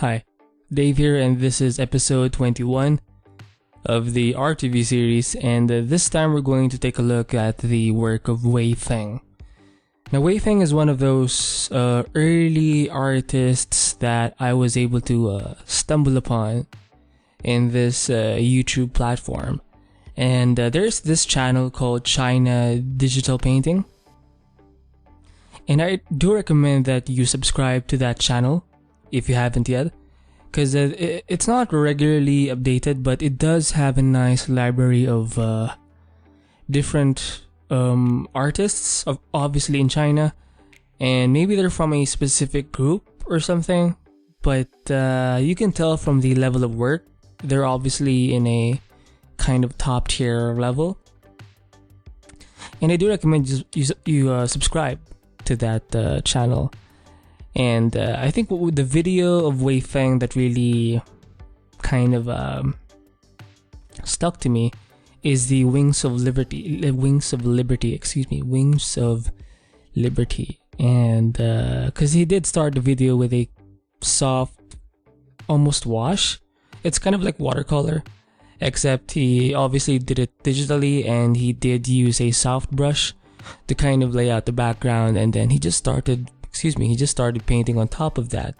Hi, Dave here, and this is episode 21 of the RTV series, and this time we're going to take a look at the work of Wei Feng. Now, Wei Feng is one of those early artists that I was able to stumble upon in this YouTube platform. And there's this channel called China Digital Painting. And I do recommend that you subscribe to that channel if you haven't yet, because it's not regularly updated, but it does have a nice library of different artists, obviously in China, and maybe they're from a specific group or something, but you can tell from the level of work, they're obviously in a kind of top tier level. And I do recommend you subscribe to that channel. And I think the video of Wei Feng that really kind of stuck to me is the Wings of Liberty, and because he did start the video with a soft, almost wash. It's kind of like watercolor, except he obviously did it digitally, and he did use a soft brush to kind of lay out the background, and then he just started painting on top of that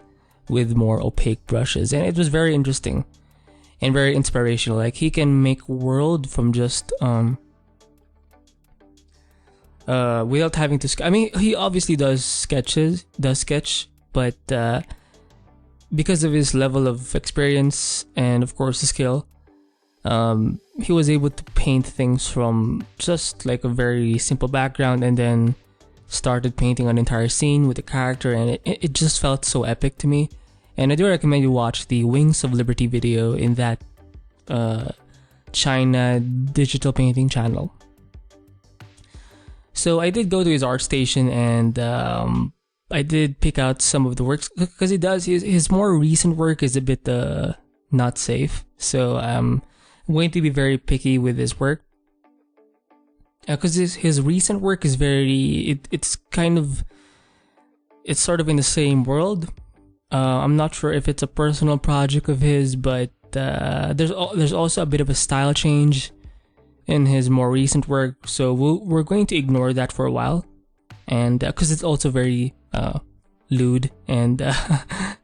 with more opaque brushes, and it was very interesting and very inspirational. Like, he can make world from just without having to he obviously does sketch, but because of his level of experience and of course the skill, he was able to paint things from just like a very simple background, and then started painting an entire scene with the character, and it just felt so epic to me. And I do recommend you watch the Wings of Liberty video in that China Digital Painting channel. So I did go to his art station, and I did pick out some of the works, because his more recent work is a bit not safe, so I'm going to be very picky with his work, because his recent work is it's sort of in the same world. I'm not sure if it's a personal project of his, but there's also a bit of a style change in his more recent work, so we're going to ignore that for a while, and because it's also very lewd, and I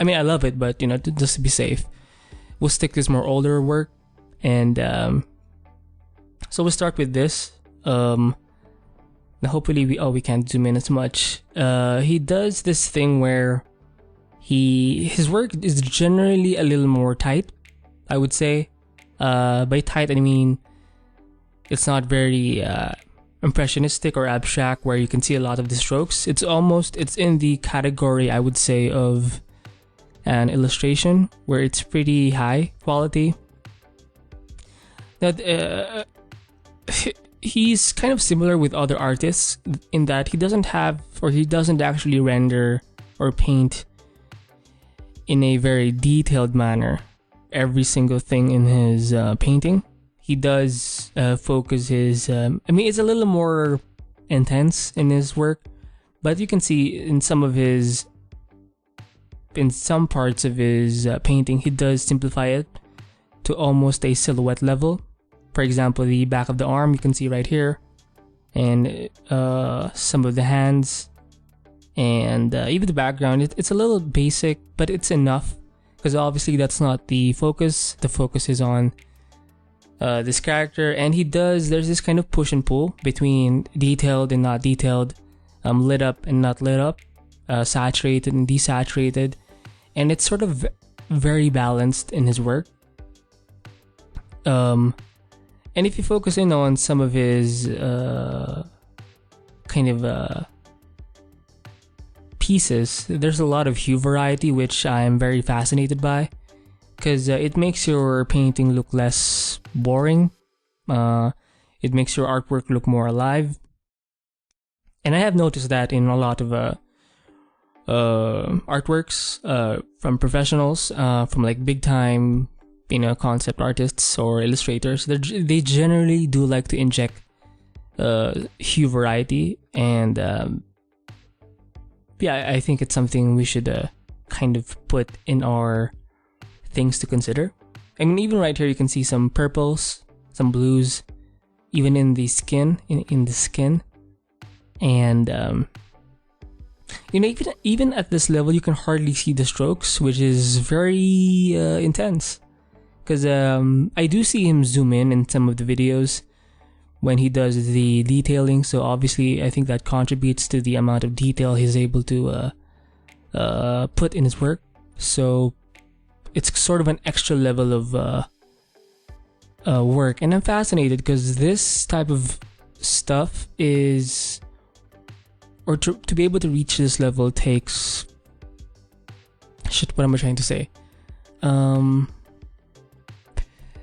mean, I love it, but just to be safe, we'll stick to his more older work. And so we'll start with this. Now hopefully we can't zoom in as much. He does this thing where his work is generally a little more tight, I would say. By tight, I mean it's not very impressionistic or abstract, where you can see a lot of the strokes. It's in the category, I would say, of an illustration, where it's pretty high quality. That he's kind of similar with other artists in that he doesn't actually render or paint in a very detailed manner every single thing in his painting. He does focus his it's a little more intense in his work, but you can see in some parts of his painting, he does simplify it to almost a silhouette level. For example, the back of the arm you can see right here, and some of the hands, and even the background. It's a little basic, but it's enough, because obviously that's not the focus. The focus is on this character, and there's this kind of push and pull between detailed and not detailed, lit up and not lit up, saturated and desaturated, and it's sort of very balanced in his work. And if you focus in on some of his pieces, there's a lot of hue variety, which I'm very fascinated by, because it makes your painting look less boring. It makes your artwork look more alive. And I have noticed that in a lot of artworks from professionals, from like big time concept artists or illustrators. They generally do like to inject hue variety, and I think it's something we should kind of put in our things to consider. I mean, even right here you can see some purples, some blues, even in the skin, in the skin. And even at this level you can hardly see the strokes, which is very intense. Because I do see him zoom in some of the videos when he does the detailing, so obviously I think that contributes to the amount of detail he's able to put in his work. So it's sort of an extra level of work, and I'm fascinated because this type of stuff is, or to be able to reach this level takes, what am I trying to say?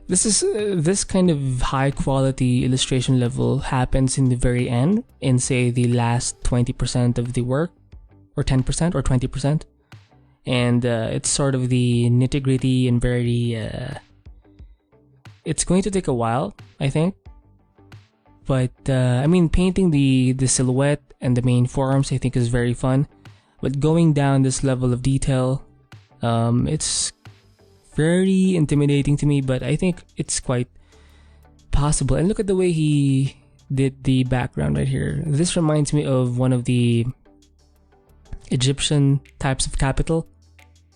This kind of high quality illustration level happens in the very end, in say the last 20% of the work, or 10% or 20%, and it's sort of the nitty gritty and very. It's going to take a while, I think, but I mean, painting the silhouette and the main forms I think is very fun, but going down this level of detail, it's very intimidating to me, but I think it's quite possible. And look at the way he did the background right here. This reminds me of one of the Egyptian types of capital,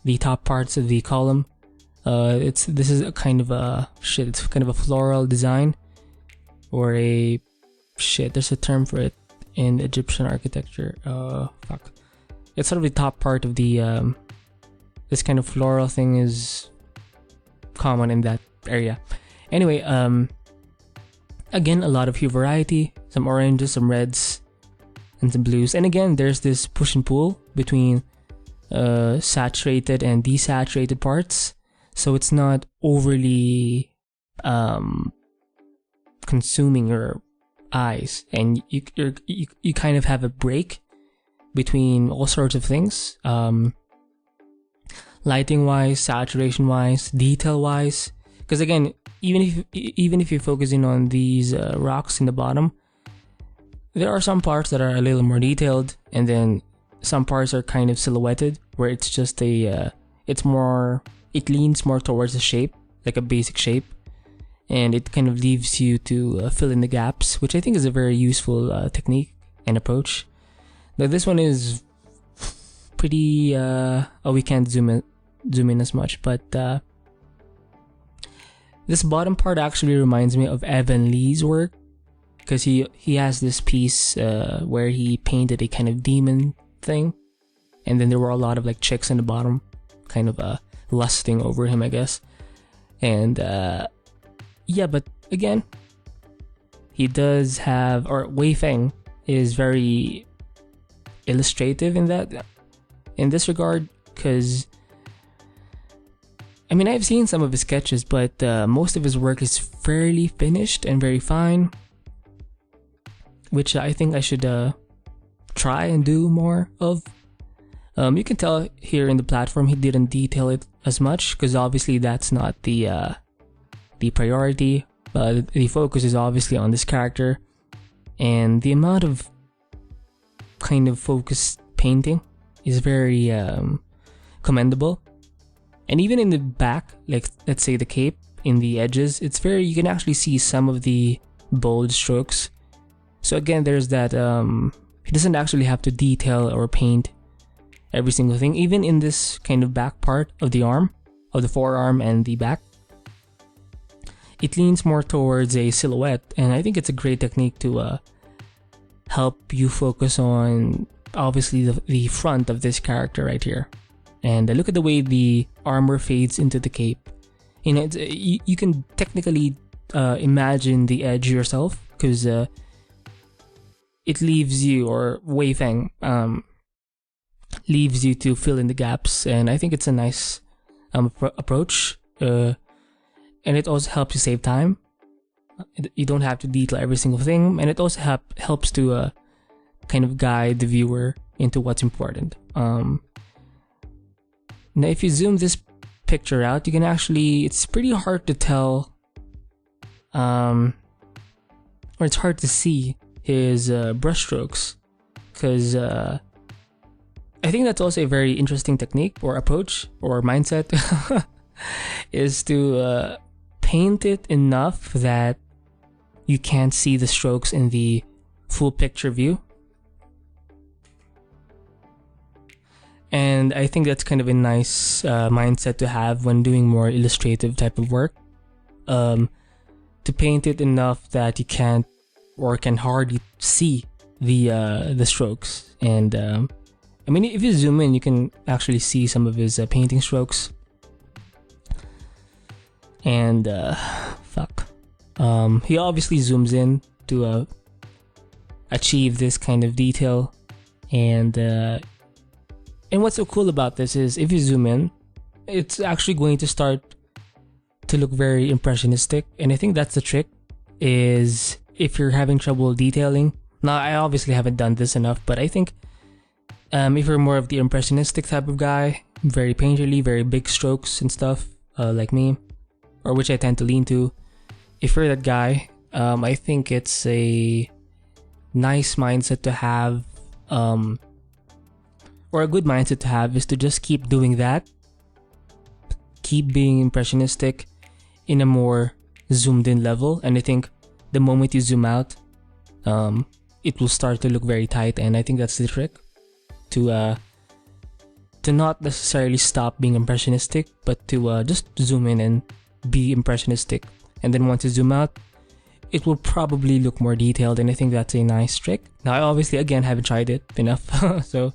the top parts of the column. This is a kind of a it's kind of a floral design, or a there's a term for it in Egyptian architecture. It's sort of the top part of the this kind of floral thing is common in that area. Anyway, again, a lot of hue variety, some oranges, some reds, and some blues. And again, there's this push and pull between saturated and desaturated parts, so it's not overly consuming your eyes, and you kind of have a break between all sorts of things. Lighting wise, saturation wise, detail wise, because again, even if you're focusing on these rocks in the bottom, there are some parts that are a little more detailed, and then some parts are kind of silhouetted, where it's just it leans more towards a shape, like a basic shape, and it kind of leaves you to fill in the gaps, which I think is a very useful technique and approach. Now this one is pretty we can't zoom in as much, but this bottom part actually reminds me of Evan Lee's work, because he has this piece where he painted a kind of demon thing, and then there were a lot of like chicks in the bottom, kind of lusting over him, I guess. And yeah, but again, he does have, or Wei Feng is very illustrative in this regard, because I mean, I've seen some of his sketches, but most of his work is fairly finished and very fine, which I think I should try and do more of. You can tell here in the platform he didn't detail it as much, because obviously that's not the priority. The focus is obviously on this character, and the amount of kind of focused painting is very commendable. And even in the back, like let's say the cape, in the edges, you can actually see some of the bold strokes. So again, there's that he doesn't actually have to detail or paint every single thing. Even in this kind of back part of the arm, of the forearm and the back, it leans more towards a silhouette, and I think it's a great technique to help you focus on obviously the front of this character right here. And look at the way the armor fades into the cape. You know, you can technically imagine the edge yourself, because it leaves you, or Wei Feng leaves you to fill in the gaps, and I think it's a nice approach. And it also helps you save time. You don't have to detail every single thing, and it also helps to kind of guide the viewer into what's important. Now, if you zoom this picture out, you can actually, it's pretty hard to tell, or it's hard to see his brush strokes, because I think that's also a very interesting technique or approach or mindset is to paint it enough that you can't see the strokes in the full picture view. And I think that's kind of a nice mindset to have when doing more illustrative type of work. To paint it enough that you can't or can hardly see the strokes. And I mean, if you zoom in, you can actually see some of his painting strokes. And he obviously zooms in to achieve this kind of detail. And what's so cool about this is if you zoom in, it's actually going to start to look very impressionistic. And I think that's the trick, is if you're having trouble detailing. Now, I obviously haven't done this enough, but I think if you're more of the impressionistic type of guy, very painterly, very big strokes and stuff, like me, or which I tend to lean to, if you're that guy, I think it's a nice mindset to have, or a good mindset to have, is to just keep doing that. Keep being impressionistic in a more zoomed in level. And I think the moment you zoom out, it will start to look very tight. And I think that's the trick, to not necessarily stop being impressionistic, but to just zoom in and be impressionistic. And then once you zoom out, it will probably look more detailed. And I think that's a nice trick. Now, I obviously, again, haven't tried it enough. So,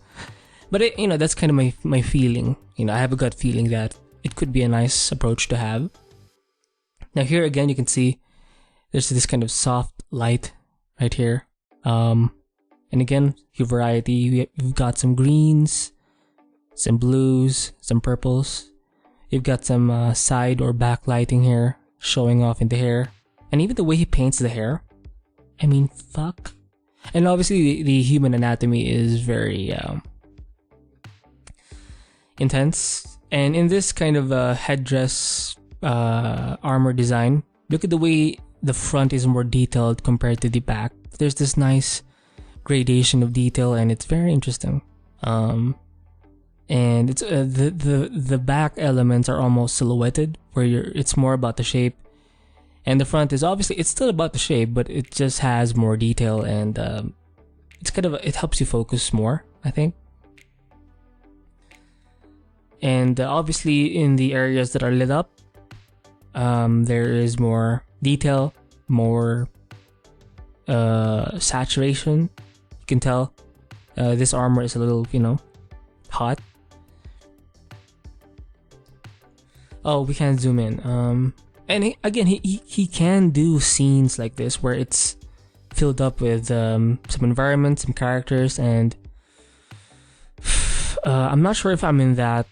but that's kind of my feeling. I have a gut feeling that it could be a nice approach to have. Now here again, you can see there's this kind of soft light right here. And again, your variety, you've got some greens, some blues, some purples. You've got some side or backlighting here, showing off in the hair. And even the way he paints the hair. I mean, fuck. And obviously the human anatomy is very intense. And in this kind of headdress armor design, look at the way the front is more detailed compared to the back. There's this nice gradation of detail, and it's very interesting. And it's the back elements are almost silhouetted, where it's more about the shape, and the front is obviously, it's still about the shape, but it just has more detail, and it's kind of, it helps you focus more, I think. And obviously in the areas that are lit up, there is more detail, more saturation. You can tell this armor is a little, hot. Oh, we can't zoom in. And he can do scenes like this where it's filled up with some environments, some characters, and I'm not sure if I'm in that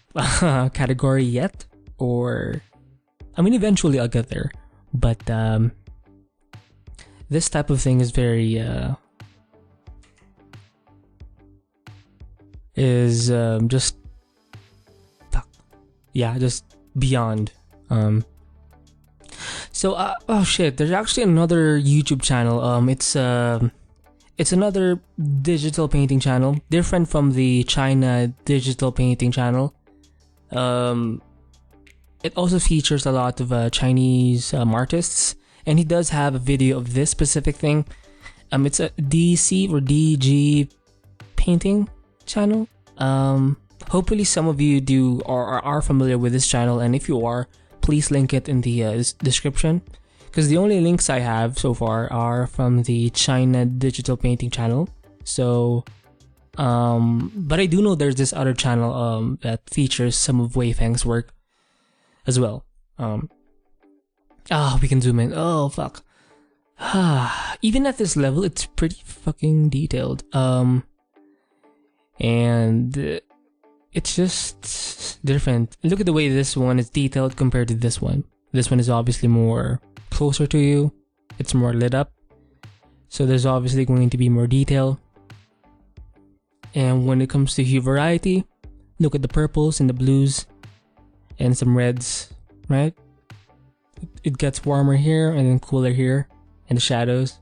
category yet, or eventually I'll get there. But this type of thing is very just beyond. So oh shit, there's actually another YouTube channel. It's another digital painting channel, different from the China digital painting channel. It also features a lot of Chinese artists, and he does have a video of this specific thing. It's a DC or DG painting channel. Hopefully some of you do or are familiar with this channel, and if you are, please link it in the description, because the only links I have so far are from the China digital painting channel. So but I do know there's this other channel that features some of Wei Feng's work as well. We can zoom in. Oh fuck. Even at this level, it's pretty fucking detailed. And it's just different. Look at the way this one is detailed compared to this one. This one is obviously more closer to you. It's more lit up, so there's obviously going to be more detail. And when it comes to hue variety, look at the purples and the blues and some reds, right? It gets warmer here and then cooler here in the shadows.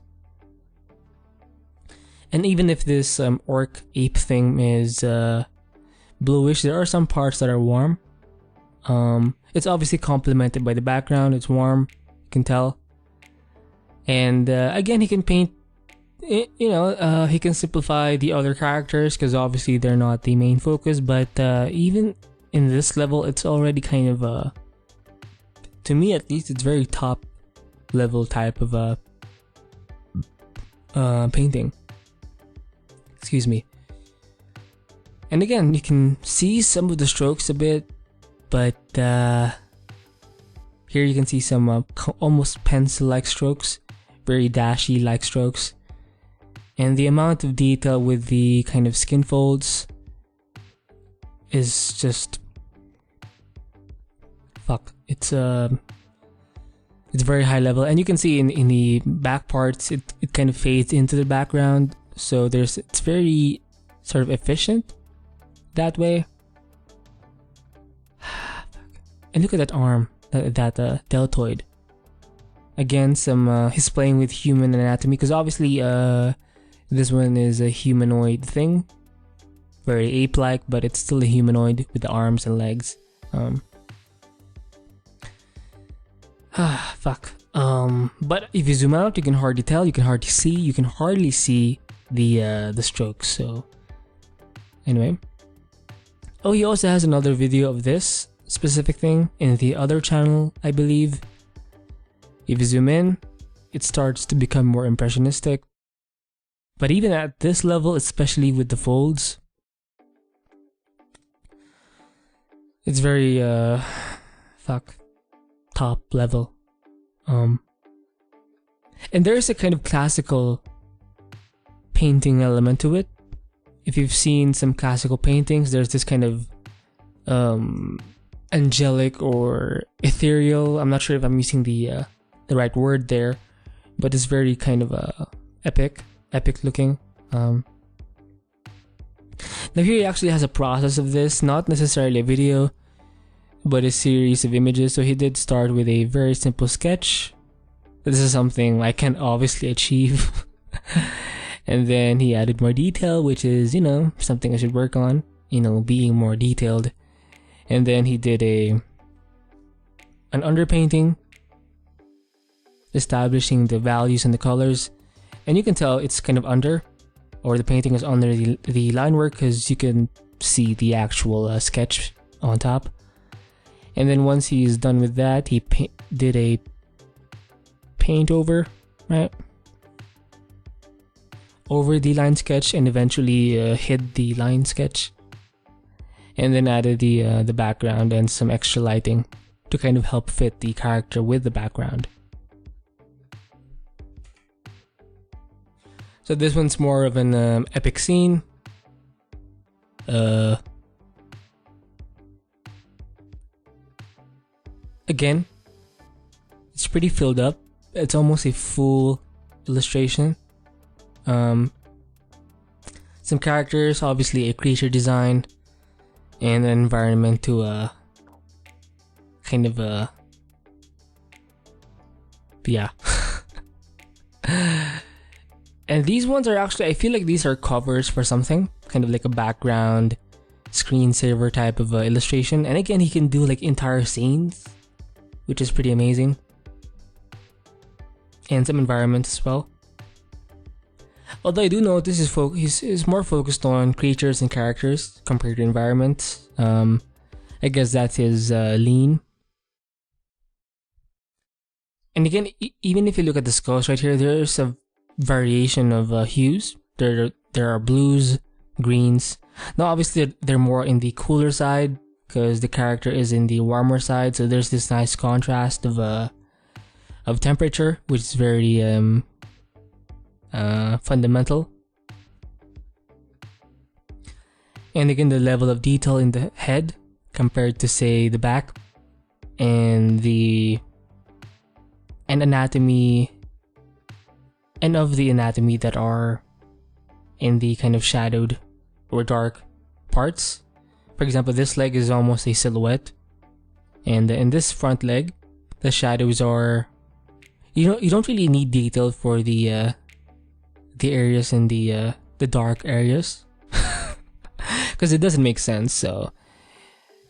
And even if this orc ape thing is bluish. There are some parts that are warm. It's obviously complemented by the background. It's warm, you can tell. And again, he can paint, he can simplify the other characters because obviously they're not the main focus. But even in this level, it's already kind of to me at least, it's very top level type of painting. Excuse me. And again, you can see some of the strokes a bit, but here you can see some almost pencil-like strokes, very dashy-like strokes. And the amount of detail with the kind of skin folds is just it's very high level, and you can see in the back parts it kind of fades into the background, so it's very sort of efficient that way. And look at that arm, that deltoid. Again, he's playing with human anatomy because obviously this one is a humanoid thing, very ape-like, but it's still a humanoid with the arms and legs. But if you zoom out, you can hardly tell, you can hardly see the strokes. So anyway, he also has another video of this specific thing in the other channel, I believe. If you zoom in, it starts to become more impressionistic. But even at this level, especially with the folds, it's very top level. And there's a kind of classical painting element to it. If you've seen some classical paintings, there's this kind of angelic or ethereal, I'm not sure if I'm using the right word there, but it's very kind of epic looking. Now here he actually has a process of this, not necessarily a video, but a series of images. So he did start with a very simple sketch. This is something I can't obviously achieve. And then he added more detail, which is, something I should work on, being more detailed. And then he did an underpainting, establishing the values and the colors. And you can tell it's kind of under, or the painting is under the line work, because you can see the actual sketch on top. And then once he's done with that, he did a paint over, right? Over the line sketch, and eventually hid the line sketch. And then added the background and some extra lighting to kind of help fit the character with the background. So this one's more of an epic scene. Again, it's pretty filled up. It's almost a full illustration. Some characters, obviously a creature design, and an environment to kind of yeah. And these ones are actually, I feel like these are covers for something, kind of like a background screensaver type of illustration. And again, he can do like entire scenes, which is pretty amazing, and some environments as well. Although I do notice he's more focused on creatures and characters compared to environments. I guess that's his lean. And again, even if you look at the skulls right here, there's a variation of hues. There are blues, greens. Now obviously they're more in the cooler side because the character is in the warmer side, so there's this nice contrast of temperature, which is very fundamental. And again, the level of detail in the head compared to, say, the back, and anatomy, and of the anatomy that are in the kind of shadowed or dark parts. For example, this leg is almost a silhouette, and in this front leg, the shadows are, you don't really need detail for the areas in the dark areas, because it doesn't make sense. So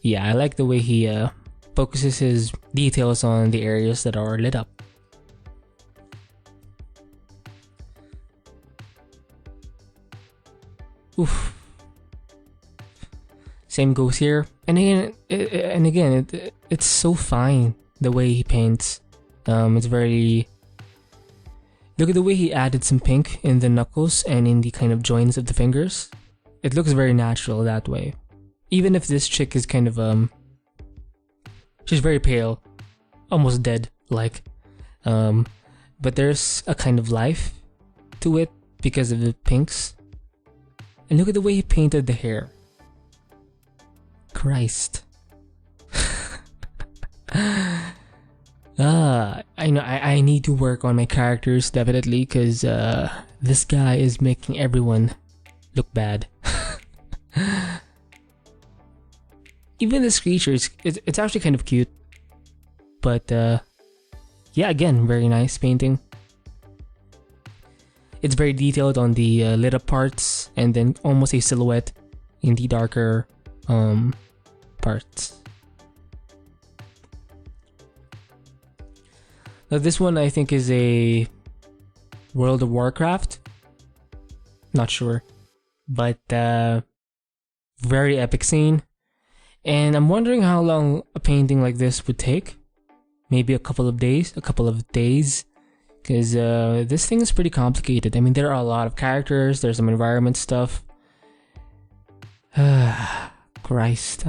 yeah, I like the way he focuses his details on the areas that are lit up. Oof. Same goes here, and again, it's so fine the way he paints. It's very. Look at the way he added some pink in the knuckles and in the kind of joints of the fingers. It looks very natural that way. Even if this chick is kind of she's very pale, almost dead like, but there's a kind of life to it because of the pinks. And look at the way he painted the hair. Christ. I know I need to work on my characters definitely, because this guy is making everyone look bad. Even this creature it's actually kind of cute, but yeah, again, very nice painting. It's very detailed on the lit up parts, and then almost a silhouette in the darker parts. Now this one I think is a World of Warcraft. Not sure, but very epic scene. And I'm wondering how long a painting like this would take. Maybe a couple of days, because this thing is pretty complicated. I mean, there are a lot of characters, there's some environment stuff. Christ.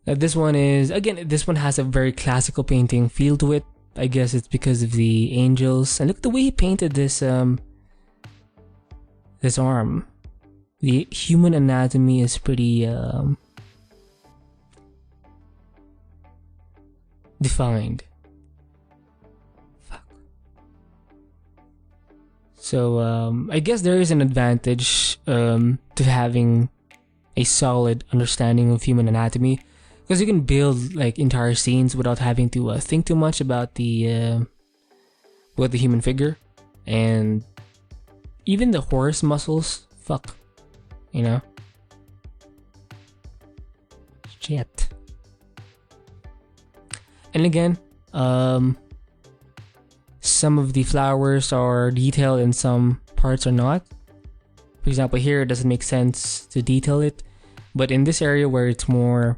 Now this one has a very classical painting feel to it. I guess it's because of the angels. And look at the way he painted this this arm. The human anatomy is pretty defined. Fuck. So I guess there is an advantage to having a solid understanding of human anatomy, because you can build like entire scenes without having to think too much about the human figure. And even the horse muscles, fuck, you know? Shit. And again, some of the flowers are detailed and some parts are not. For example, here it doesn't make sense to detail it, but in this area where it's more,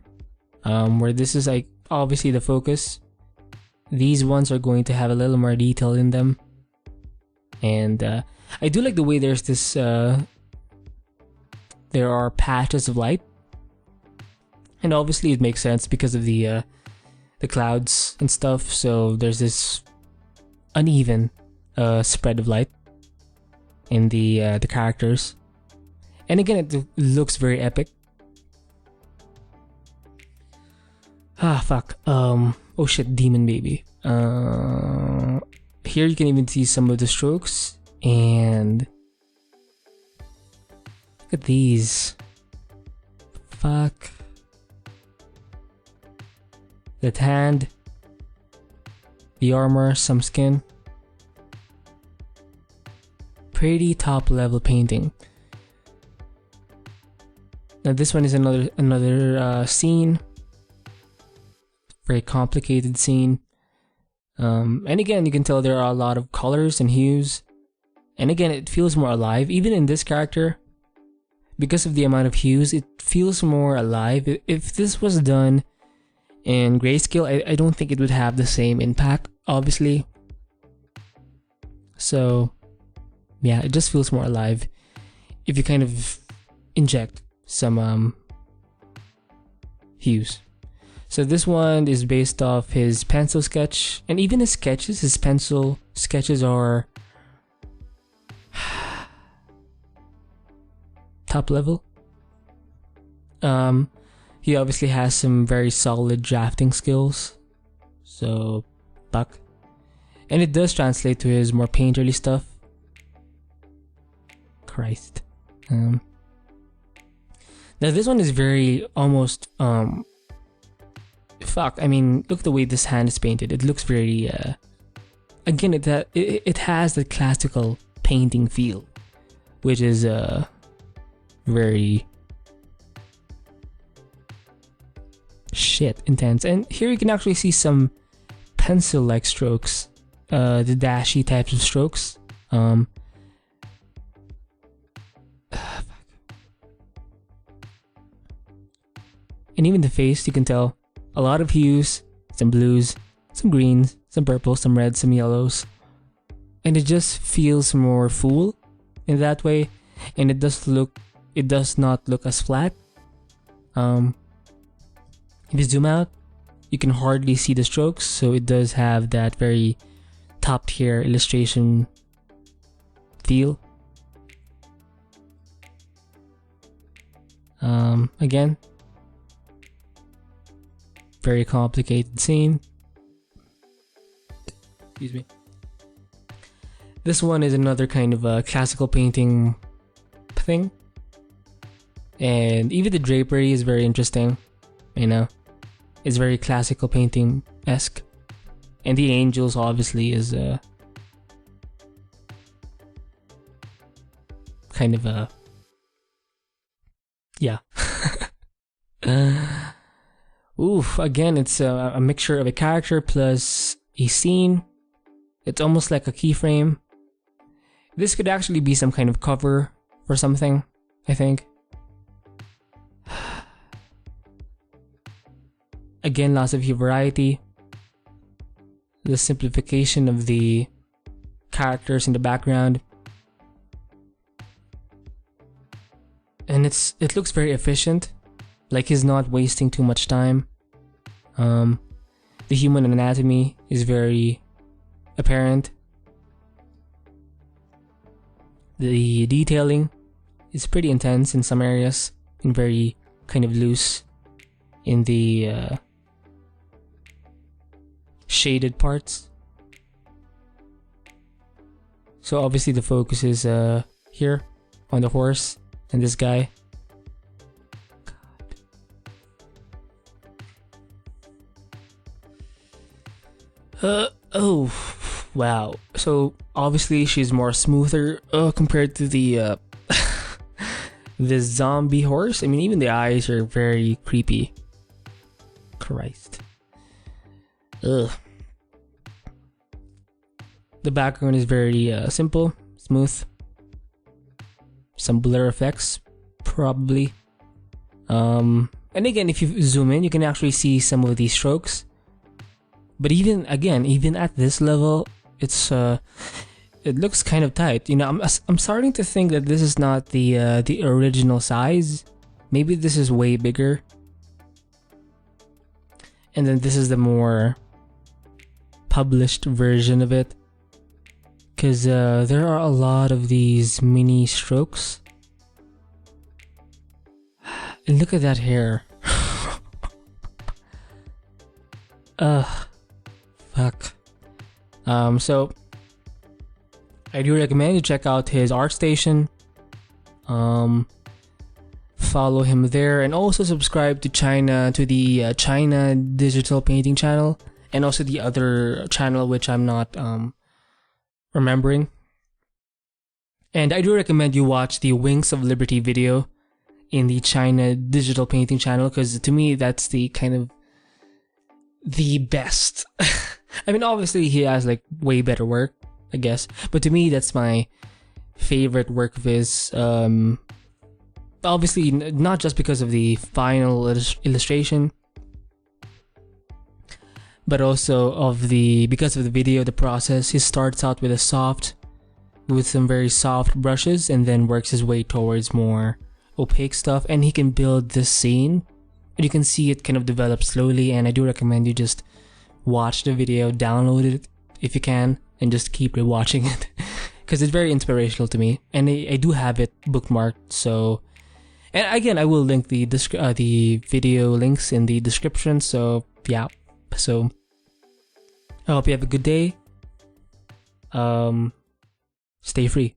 where this is like obviously the focus, these ones are going to have a little more detail in them. And I do like the way there's this, there are patches of light, and obviously it makes sense because of the clouds and stuff. So there's this uneven spread of light in the characters, and again it looks very epic. Fuck. Oh shit, demon baby. Here you can even see some of the strokes, and look at these. Fuck. The hand, the armor, some skin. Pretty top level painting. Now this one is another scene. Very complicated scene. And again, you can tell there are a lot of colors and hues. And again, it feels more alive. Even in this character, because of the amount of hues, it feels more alive. If this was done in grayscale, I don't think it would have the same impact, obviously. So yeah, it just feels more alive if you kind of inject some hues. So this one is based off his pencil sketch, and even his sketches, his pencil sketches are top level. He obviously has some very solid drafting skills, so fuck. And it does translate to his more painterly stuff. Christ. Now this one is very almost fuck. I mean, look at the way this hand is painted. It looks very again, it has the classical painting feel, which is very intense. And here you can actually see some pencil-like strokes, the dashy types of strokes. And even the face, you can tell a lot of hues, some blues, some greens, some purples, some reds, some yellows. And it just feels more full in that way. And it does not look as flat. If you zoom out, you can hardly see the strokes, so it does have that very top tier illustration feel. Again, very complicated scene. Excuse me. This one is another kind of a classical painting thing. And even the drapery is very interesting, you know. It's very classical painting-esque. And the angels obviously is kind of a... yeah. Oof, again, it's a mixture of a character plus a scene. It's almost like a keyframe. This could actually be some kind of cover for something, I think. Again, lots of variety. The simplification of the characters in the background. And it looks very efficient. Like he's not wasting too much time. The human anatomy is very apparent. The detailing is pretty intense in some areas and very kind of loose in the shaded parts. So obviously the focus is here on the horse and this guy. Oh, wow. So obviously she's more smoother compared to the the zombie horse. I mean, even the eyes are very creepy. Christ. Ugh. The background is very simple, smooth. Some blur effects, probably. And again, if you zoom in, you can actually see some of these strokes. But even at this level, it looks kind of tight. You know, I'm starting to think that this is not the original size. Maybe this is way bigger. And then this is the more published version of it. Because there are a lot of these mini strokes. And look at that hair. Fuck. So I do recommend you check out his ArtStation. Follow him there, and also subscribe to the China Digital Painting channel, and also the other channel which I'm not remembering. And I do recommend you watch the Wings of Liberty video in the China Digital Painting channel, because to me that's the kind of the best. I mean, obviously he has like way better work, I guess, but to me that's my favorite work of his. Obviously not just because of the final illustration, but also because of the video, the process. He starts out with some very soft brushes, and then works his way towards more opaque stuff, and he can build this scene. And you can see it kind of develop slowly, and I do recommend you just watch the video, download it if you can, and just keep rewatching it because it's very inspirational to me, and I do have it bookmarked. So, and again, I will link the video links in the description. So yeah, so I hope you have a good day. Stay free.